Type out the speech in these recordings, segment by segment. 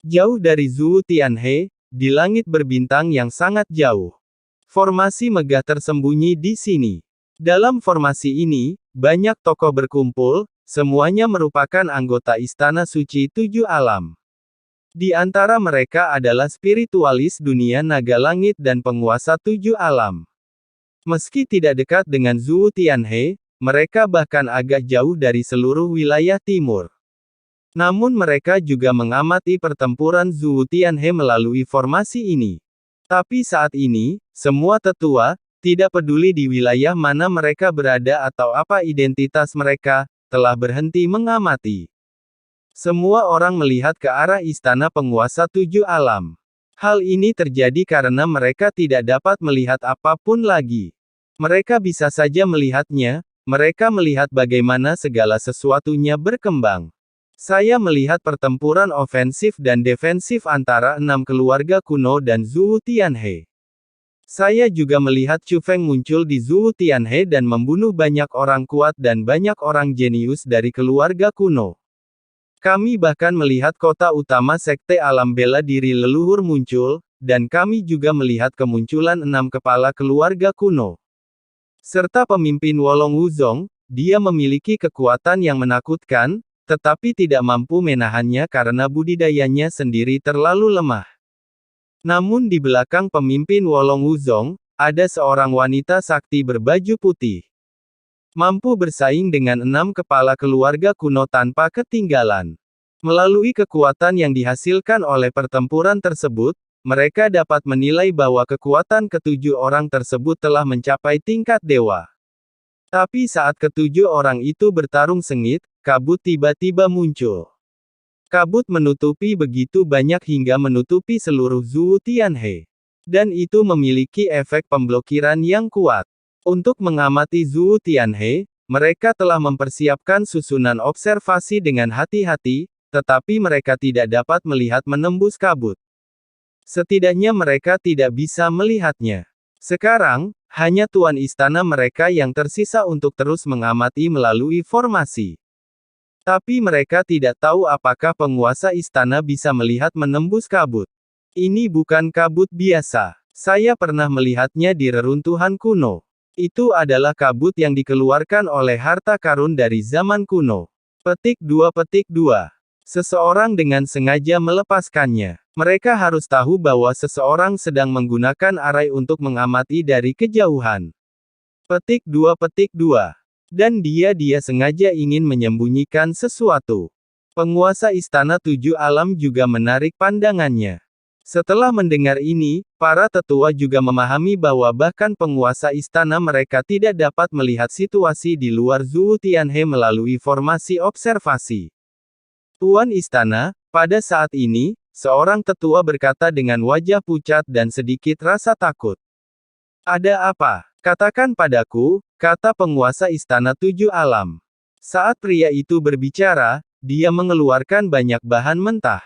Jauh dari Zhu Tianhe, di langit berbintang yang sangat jauh. Formasi megah tersembunyi di sini. Dalam formasi ini, banyak tokoh berkumpul, semuanya merupakan anggota Istana Suci Tujuh Alam. Di antara mereka adalah spiritualis dunia naga langit dan penguasa Tujuh Alam. Meski tidak dekat dengan Zhu Tianhe, mereka bahkan agak jauh dari seluruh wilayah timur. Namun mereka juga mengamati pertempuran Zhu Tianhe melalui formasi ini. Tapi saat ini, semua tetua, tidak peduli di wilayah mana mereka berada atau apa identitas mereka, telah berhenti mengamati. Semua orang melihat ke arah istana penguasa Tujuh Alam. Hal ini terjadi karena mereka tidak dapat melihat apapun lagi. Mereka bisa saja melihatnya, mereka melihat bagaimana segala sesuatunya berkembang. Saya melihat pertempuran ofensif dan defensif antara 6 keluarga kuno dan Zhu Tianhe. Saya juga melihat Chu Feng muncul di Zhu Tianhe dan membunuh banyak orang kuat dan banyak orang jenius dari keluarga kuno. Kami bahkan melihat kota utama Sekte Alam Bela Diri Leluhur muncul, dan kami juga melihat kemunculan 6 kepala keluarga kuno. Serta pemimpin Wolong Wuzong, dia memiliki kekuatan yang menakutkan, tetapi tidak mampu menahannya karena budidayanya sendiri terlalu lemah. Namun di belakang pemimpin Wolong Wuzong, ada seorang wanita sakti berbaju putih. Mampu bersaing dengan 6 kepala keluarga kuno tanpa ketinggalan. Melalui kekuatan yang dihasilkan oleh pertempuran tersebut, mereka dapat menilai bahwa kekuatan ketujuh orang tersebut telah mencapai tingkat dewa. Tapi saat ketujuh orang itu bertarung sengit, kabut tiba-tiba muncul. Kabut menutupi begitu banyak hingga menutupi seluruh Zhu Tianhe. Dan itu memiliki efek pemblokiran yang kuat. Untuk mengamati Zhu Tianhe, mereka telah mempersiapkan susunan observasi dengan hati-hati, tetapi mereka tidak dapat melihat menembus kabut. Setidaknya mereka tidak bisa melihatnya. Sekarang, hanya tuan istana mereka yang tersisa untuk terus mengamati melalui formasi. Tapi mereka tidak tahu apakah penguasa istana bisa melihat menembus kabut. Ini bukan kabut biasa. Saya pernah melihatnya di reruntuhan kuno. Itu adalah kabut yang dikeluarkan oleh harta karun dari zaman kuno. Petik 2. Seseorang dengan sengaja melepaskannya. Mereka harus tahu bahwa seseorang sedang menggunakan arai untuk mengamati dari kejauhan. Petik 2. Dan dia sengaja ingin menyembunyikan sesuatu. Penguasa Istana Tujuh Alam juga menarik pandangannya. Setelah mendengar ini, para tetua juga memahami bahwa bahkan penguasa istana mereka tidak dapat melihat situasi di luar Zhu Tianhe melalui formasi observasi. Tuan istana, pada saat ini, seorang tetua berkata dengan wajah pucat dan sedikit rasa takut. Ada apa? Katakan padaku, kata penguasa Istana Tujuh Alam. Saat pria itu berbicara, dia mengeluarkan banyak bahan mentah.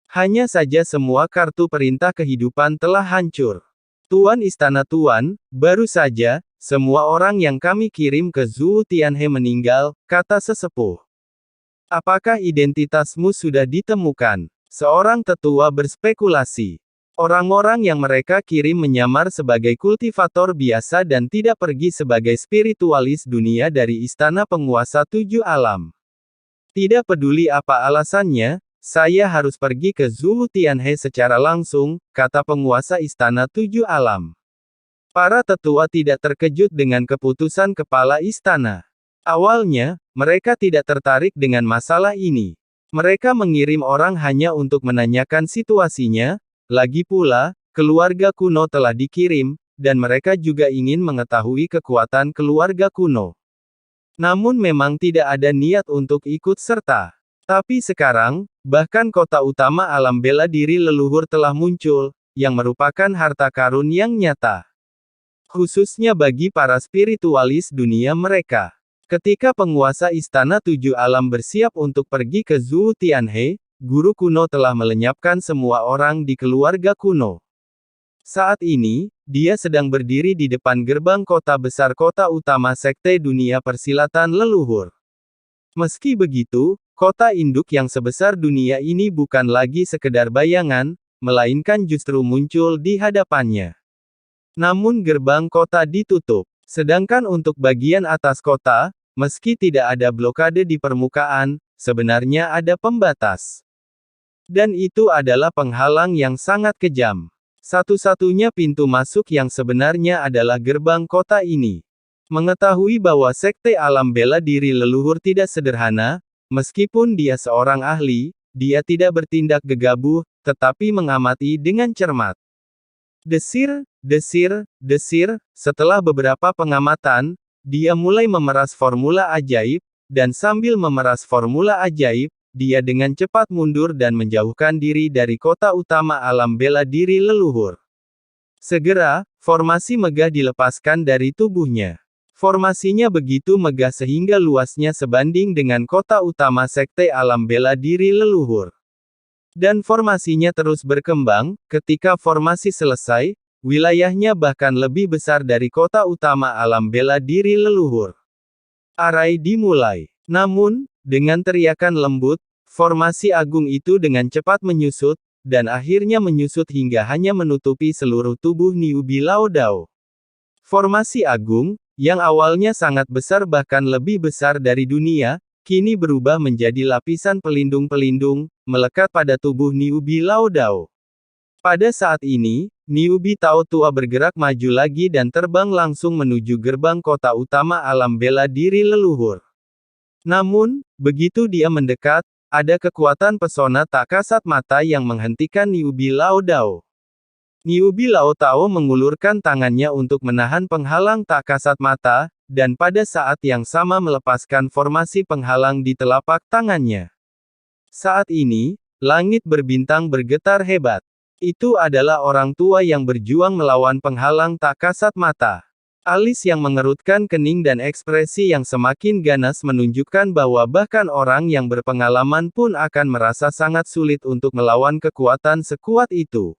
Hanya saja semua kartu perintah kehidupan telah hancur. Tuan Istana Tuan, baru saja, semua orang yang kami kirim ke Zhu Tianhe meninggal, kata sesepuh. Apakah identitasmu sudah ditemukan? Seorang tetua berspekulasi. Orang-orang yang mereka kirim menyamar sebagai kultivator biasa dan tidak pergi sebagai spiritualis dunia dari Istana Penguasa Tujuh Alam. Tidak peduli apa alasannya, saya harus pergi ke Zhu Tianhe secara langsung, kata penguasa Istana Tujuh Alam. Para tetua tidak terkejut dengan keputusan kepala istana. Awalnya, mereka tidak tertarik dengan masalah ini. Mereka mengirim orang hanya untuk menanyakan situasinya, lagi pula, keluarga kuno telah dikirim, dan mereka juga ingin mengetahui kekuatan keluarga kuno. Namun memang tidak ada niat untuk ikut serta. Tapi sekarang, bahkan kota utama alam bela diri leluhur telah muncul, yang merupakan harta karun yang nyata. Khususnya bagi para spiritualis dunia mereka. Ketika penguasa Istana Tujuh Alam bersiap untuk pergi ke Zhu Tianhe, guru kuno telah melenyapkan semua orang di keluarga kuno. Saat ini, dia sedang berdiri di depan gerbang kota besar kota utama Sekte Dunia Persilatan Leluhur. Meski begitu, Kota induk yang sebesar dunia ini bukan lagi sekedar bayangan, melainkan justru muncul di hadapannya. Namun gerbang kota ditutup. Sedangkan untuk bagian atas kota, meski tidak ada blokade di permukaan, sebenarnya ada pembatas. Dan itu adalah penghalang yang sangat kejam. Satu-satunya pintu masuk yang sebenarnya adalah gerbang kota ini. Mengetahui bahwa Sekte Alam Bela Diri Leluhur tidak sederhana, meskipun dia seorang ahli, dia tidak bertindak gegabah, tetapi mengamati dengan cermat. Desir, desir, desir, setelah beberapa pengamatan, dia mulai memeras formula ajaib, dan sambil memeras formula ajaib, dia dengan cepat mundur dan menjauhkan diri dari kota utama alam bela diri leluhur. Segera, formasi megah dilepaskan dari tubuhnya. Formasinya begitu megah sehingga luasnya sebanding dengan kota utama Sekte Alam Bela Diri Leluhur. Dan formasinya terus berkembang, ketika formasi selesai, wilayahnya bahkan lebih besar dari kota utama alam bela diri leluhur. Arai dimulai. Namun, dengan teriakan lembut, formasi agung itu dengan cepat menyusut, dan akhirnya menyusut hingga hanya menutupi seluruh tubuh Niubi Laodao. Formasi agung, yang awalnya sangat besar bahkan lebih besar dari dunia, kini berubah menjadi lapisan pelindung-pelindung, melekat pada tubuh Niubi Laodao. Pada saat ini, Niubi Tao Tua bergerak maju lagi dan terbang langsung menuju gerbang kota utama alam bela diri leluhur. Namun, begitu dia mendekat, ada kekuatan pesona tak kasat mata yang menghentikan Niubi Laodao. Niubi Laodao mengulurkan tangannya untuk menahan penghalang tak kasat mata, dan pada saat yang sama melepaskan formasi penghalang di telapak tangannya. Saat ini, langit berbintang bergetar hebat. Itu adalah orang tua yang berjuang melawan penghalang tak kasat mata. Alis yang mengerutkan kening dan ekspresi yang semakin ganas menunjukkan bahwa bahkan orang yang berpengalaman pun akan merasa sangat sulit untuk melawan kekuatan sekuat itu.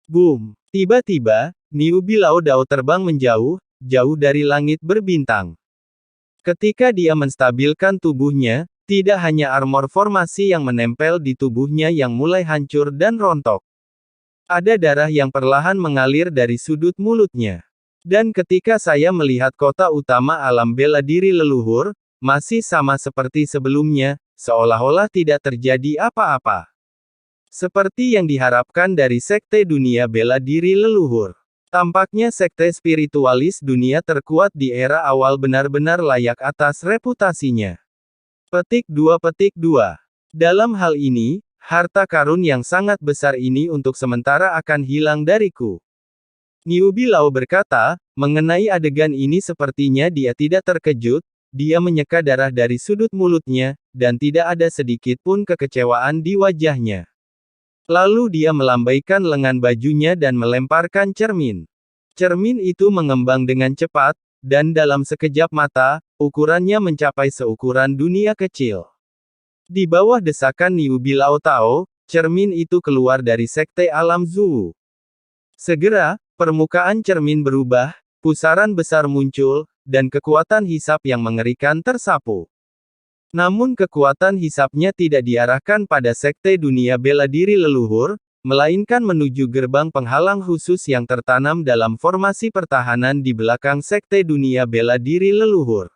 Boom! Tiba-tiba, Niubi Laodao terbang menjauh, jauh dari langit berbintang. Ketika dia menstabilkan tubuhnya, tidak hanya armor formasi yang menempel di tubuhnya yang mulai hancur dan rontok. Ada darah yang perlahan mengalir dari sudut mulutnya. Dan ketika saya melihat kota utama alam bela diri leluhur, masih sama seperti sebelumnya, seolah-olah tidak terjadi apa-apa. Seperti yang diharapkan dari Sekte Dunia Bela Diri Leluhur. Tampaknya sekte spiritualis dunia terkuat di era awal benar-benar layak atas reputasinya. Petik 2. Dalam hal ini, harta karun yang sangat besar ini untuk sementara akan hilang dariku. Niubi Lao berkata, mengenai adegan ini sepertinya dia tidak terkejut, dia menyeka darah dari sudut mulutnya, dan tidak ada sedikit pun kekecewaan di wajahnya. Lalu dia melambaikan lengan bajunya dan melemparkan cermin. Cermin itu mengembang dengan cepat, dan dalam sekejap mata, ukurannya mencapai seukuran dunia kecil. Di bawah desakan Niubi Laodao, cermin itu keluar dari Sekte Alam Zuu. Segera, permukaan cermin berubah, pusaran besar muncul, dan kekuatan hisap yang mengerikan tersapu. Namun kekuatan hisapnya tidak diarahkan pada Sekte Dunia Bela Diri Leluhur, melainkan menuju gerbang penghalang khusus yang tertanam dalam formasi pertahanan di belakang Sekte Dunia Bela Diri Leluhur.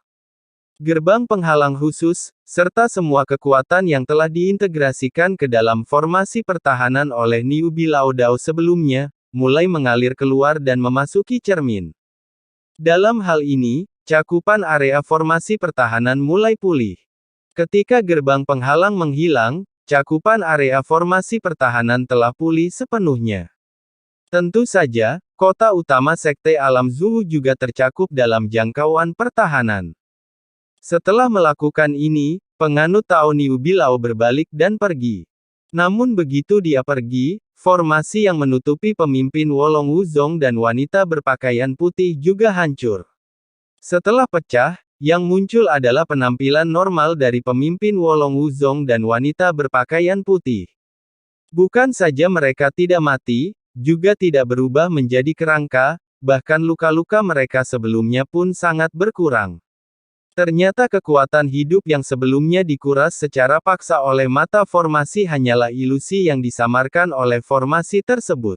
Gerbang penghalang khusus, serta semua kekuatan yang telah diintegrasikan ke dalam formasi pertahanan oleh Niubi Laodao sebelumnya, mulai mengalir keluar dan memasuki cermin. Dalam hal ini, cakupan area formasi pertahanan mulai pulih. Ketika gerbang penghalang menghilang, cakupan area formasi pertahanan telah pulih sepenuhnya. Tentu saja, kota utama Sekte Alam Zuu juga tercakup dalam jangkauan pertahanan. Setelah melakukan ini, penganut Tao Niubi Lao berbalik dan pergi. Namun begitu dia pergi, formasi yang menutupi pemimpin Wolong Wuzong dan wanita berpakaian putih juga hancur. Setelah pecah, yang muncul adalah penampilan normal dari pemimpin Wolong Wuzong dan wanita berpakaian putih. Bukan saja mereka tidak mati, juga tidak berubah menjadi kerangka, bahkan luka-luka mereka sebelumnya pun sangat berkurang. Ternyata kekuatan hidup yang sebelumnya dikuras secara paksa oleh mata formasi hanyalah ilusi yang disamarkan oleh formasi tersebut.